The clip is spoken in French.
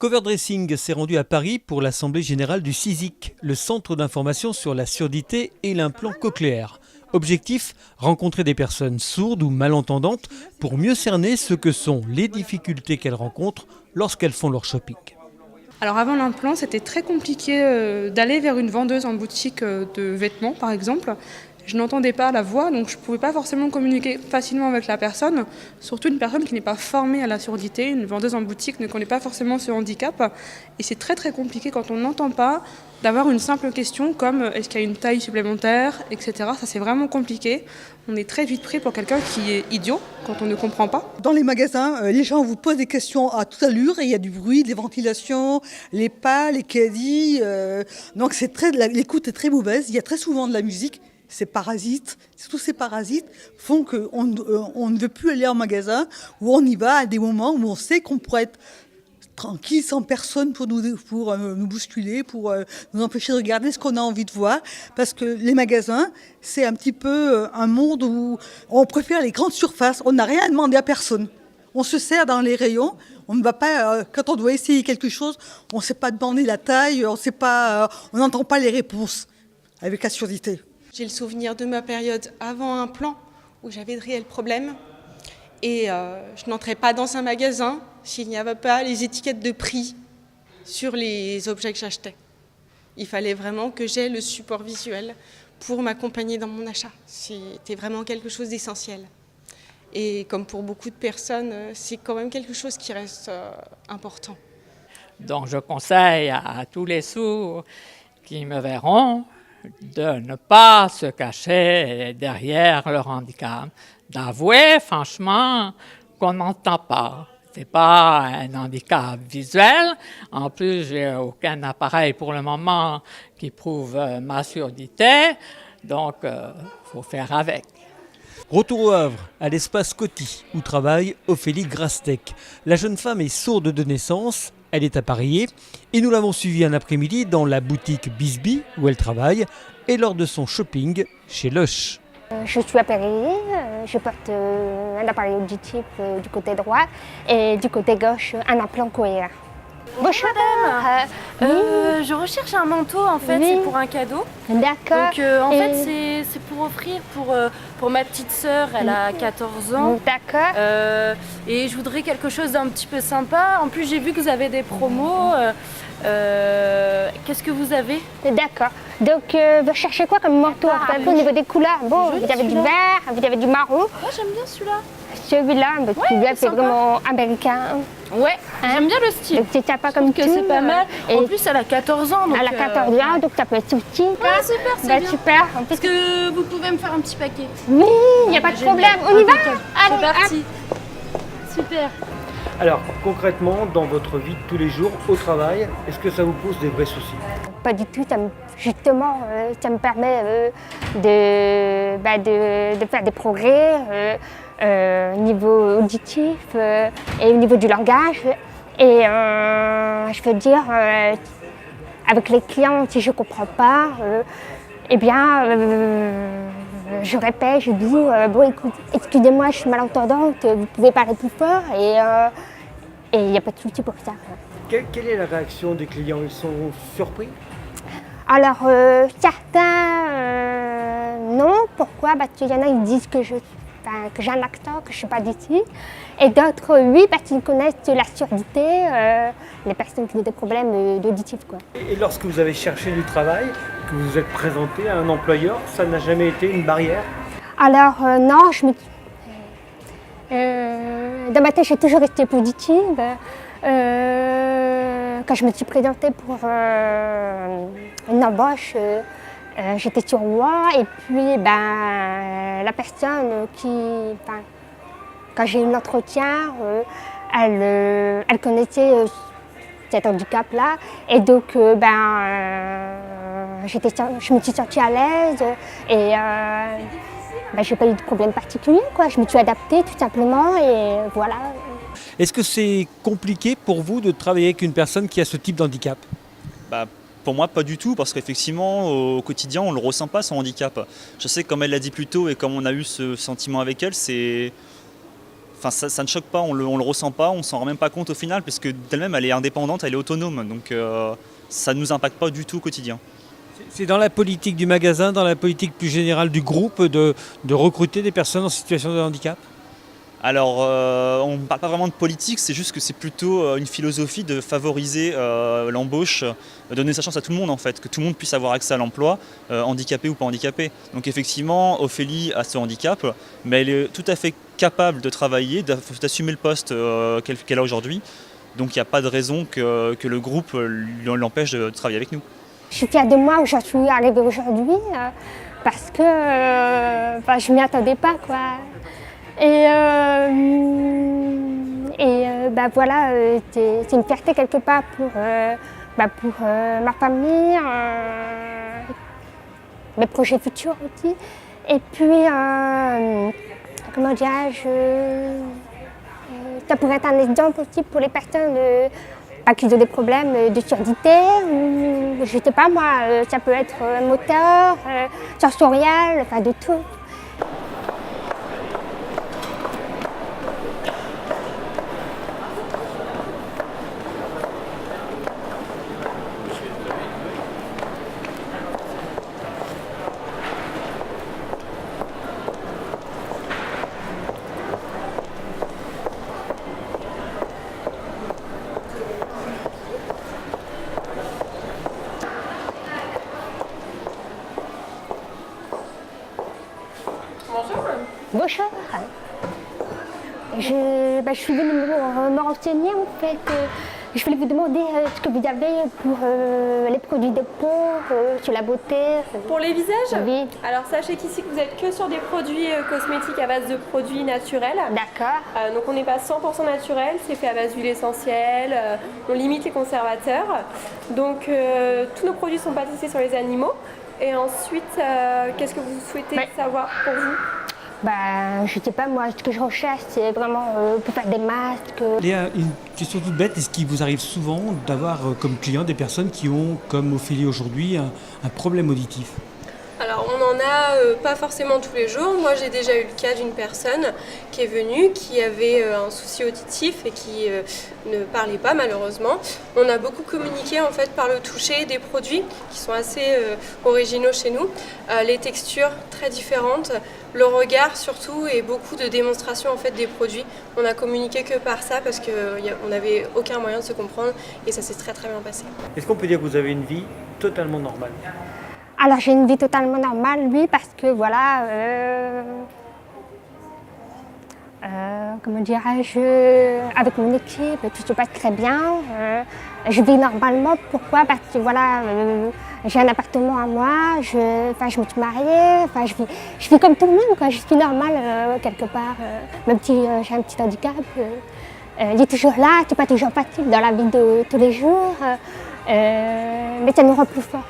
Cover Dressing s'est rendu à Paris pour l'Assemblée générale du CISIC, le Centre d'information sur la surdité et l'implant cochléaire. Objectif, rencontrer des personnes sourdes ou malentendantes pour mieux cerner ce que sont les difficultés qu'elles rencontrent lorsqu'elles font leur shopping. Alors avant l'implant, c'était très compliqué d'aller vers une vendeuse en boutique de vêtements par exemple. Je n'entendais pas la voix, donc je ne pouvais pas forcément communiquer facilement avec la personne, surtout une personne qui n'est pas formée à la surdité. Une vendeuse en boutique ne connaît pas forcément ce handicap. Et c'est très très compliqué quand on n'entend pas d'avoir une simple question comme est-ce qu'il y a une taille supplémentaire, etc. Ça c'est vraiment compliqué. On est très vite pris pour quelqu'un qui est idiot quand on ne comprend pas. Dans les magasins, les gens vous posent des questions à toute allure et il y a du bruit, des ventilations, les pas, les caddies. Donc l'écoute est très mauvaise. Il y a très souvent de la musique. Ces parasites, tous ces parasites font qu'on ne veut plus aller en magasin, où on y va à des moments où on sait qu'on pourrait être tranquille, sans personne pour nous bousculer, pour nous empêcher de regarder ce qu'on a envie de voir. Parce que les magasins, c'est un petit peu un monde où on préfère les grandes surfaces. On n'a rien à demander à personne. On se sert dans les rayons. On ne va pas, quand on doit essayer quelque chose, on ne sait pas demander la taille, on n'entend pas les réponses avec la surdité. J'ai le souvenir de ma période avant un plan où j'avais de réels problèmes et je n'entrais pas dans un magasin s'il n'y avait pas les étiquettes de prix sur les objets que j'achetais. Il fallait vraiment que j'aie le support visuel pour m'accompagner dans mon achat. C'était vraiment quelque chose d'essentiel. Et comme pour beaucoup de personnes, c'est quand même quelque chose qui reste important. Donc je conseille à tous les sourds qui me verront de ne pas se cacher derrière leur handicap, d'avouer franchement qu'on n'entend pas. Ce n'est pas un handicap visuel. En plus, je n'ai aucun appareil pour le moment qui prouve ma surdité, donc il faut faire avec. Retour au Havre, à l'espace Coty, où travaille Ophélie Grastec. La jeune femme est sourde de naissance, elle est appareillée, et nous l'avons suivie un après-midi dans la boutique Bisbee, où elle travaille, et lors de son shopping chez Lush. Je suis appareillée, je porte un appareil auditif du côté droit et du côté gauche un implant cochléaire. Bonjour madame, je recherche un manteau en fait, Oui. c'est pour un cadeau. D'accord. Donc en fait c'est pour offrir pour ma petite sœur, elle a 14 ans. D'accord. Et je voudrais quelque chose d'un petit peu sympa. En plus j'ai vu que vous avez des promos. Qu'est-ce que vous avez? D'accord. Donc vous cherchez quoi comme manteau en fait, au niveau des couleurs? Bon, joli, vous avez du celui-là. vert, vous avez du marron. Moi j'aime bien celui-là. Celui-là, celui-là c'est sympa. vraiment américain. Ouais, j'aime bien le style. Donc c'est sympa comme Que tout. c'est pas mal. Et En plus elle a 14 ans. Donc, elle a 14 ans, donc ça peut être tout petit. Ouais, super, c'est bien. Super. En plus, Est-ce que vous pouvez me faire un petit paquet? oui, il n'y a pas de Génial. problème. On y va? Impeccable. Allez, C'est hop. parti. Super. Alors concrètement, dans votre vie de tous les jours, au travail, est-ce que ça vous pose des vrais soucis? Pas du tout, justement, ça me permet de faire des progrès au niveau auditif et au niveau du langage. Et je veux dire, avec les clients, si je ne comprends pas, eh bien, je répète, je dis, bon écoute, excusez-moi, je suis malentendante, vous pouvez parler plus fort et il n'y a pas de souci pour ça. Quelle est la réaction des clients? Ils sont surpris? Alors, certains, non. Pourquoi? Parce qu'il y en a qui disent que j'ai un accent, que je ne suis pas d'ici. Et d'autres, oui, parce qu'ils connaissent la surdité, les personnes qui ont des problèmes d'auditif, quoi. Et lorsque vous avez cherché du travail, que vous vous êtes présenté à un employeur, ça n'a jamais été une barrière? Alors, non, dans ma tête, j'ai toujours été positive. Quand je me suis présentée pour une embauche, j'étais sur moi et puis la personne quand j'ai eu l'entretien, elle connaissait cet handicap-là et donc je me suis sentie à l'aise et je n'ai pas eu de problème particulier, quoi. Je me suis adaptée tout simplement et voilà. Est-ce que c'est compliqué pour vous de travailler avec une personne qui a ce type d'handicap? Pour moi, pas du tout, parce qu'effectivement, au quotidien, on ne le ressent pas, son handicap. Je sais, comme elle l'a dit plus tôt et comme on a eu ce sentiment avec elle, enfin, ça ne choque pas, on le ressent pas, on s'en rend même pas compte au final, parce que d'elle-même elle est indépendante, elle est autonome, donc ça ne nous impacte pas du tout au quotidien. C'est dans la politique du magasin, dans la politique plus générale du groupe de recruter des personnes en situation de handicap? Alors, on ne parle pas vraiment de politique, c'est juste que c'est plutôt une philosophie de favoriser l'embauche, de donner sa chance à tout le monde en fait, que tout le monde puisse avoir accès à l'emploi, handicapé ou pas handicapé. Donc effectivement, Ophélie a ce handicap, mais elle est tout à fait capable de travailler, d'assumer le poste qu'elle a aujourd'hui. Donc il n'y a pas de raison que le groupe l'empêche de travailler avec nous. Je suis fière de moi où j'en suis arrivée aujourd'hui parce que je ne m'y attendais pas, quoi. Et voilà, c'est une fierté quelque part pour ma famille, mes projets futurs aussi. Et puis, comment dirais-je, ça pourrait être un exemple aussi pour les personnes qui ont des problèmes de surdité, ou je ne sais pas moi, ça peut être moteur, sensoriel, enfin de tout. Bonjour. Je suis venue me renseigner en fait. Je voulais vous demander ce que vous avez pour les produits de peau, sur la beauté. Pour les visages? Oui. Alors sachez qu'ici que vous êtes que sur des produits cosmétiques à base de produits naturels. D'accord. Donc on n'est pas 100% naturel, c'est fait à base d'huile essentielle, on limite les conservateurs. Donc tous nos produits sont pas testés sur les animaux. Et ensuite, qu'est-ce que vous souhaitez savoir pour vous? Je sais pas moi, ce que je recherche c'est vraiment pour faire des masques. Léa, une question toute bête, est-ce qu'il vous arrive souvent d'avoir comme client des personnes qui ont, comme Ophélie aujourd'hui, un problème auditif? Alors on n'en a pas forcément tous les jours. Moi j'ai déjà eu le cas d'une personne qui est venue, qui avait un souci auditif et qui ne parlait pas malheureusement. On a beaucoup communiqué en fait par le toucher des produits qui sont assez originaux chez nous. Les textures très différentes, le regard surtout et beaucoup de démonstrations en fait des produits. On a communiqué que par ça parce qu'on n'avait aucun moyen de se comprendre et ça s'est très très bien passé. Est-ce qu'on peut dire que vous avez une vie totalement normale? Alors j'ai une vie totalement normale, oui, parce que voilà, comment dirais-je, avec mon équipe, tout se passe très bien. Je vis normalement, pourquoi? Parce que voilà, j'ai un appartement à moi, je me suis mariée, je vis comme tout le monde, quoi. Je suis normale quelque part, même si j'ai un petit handicap. Il est toujours là, c'est pas toujours facile dans la vie de tous les jours, mais ça nous rend plus forts.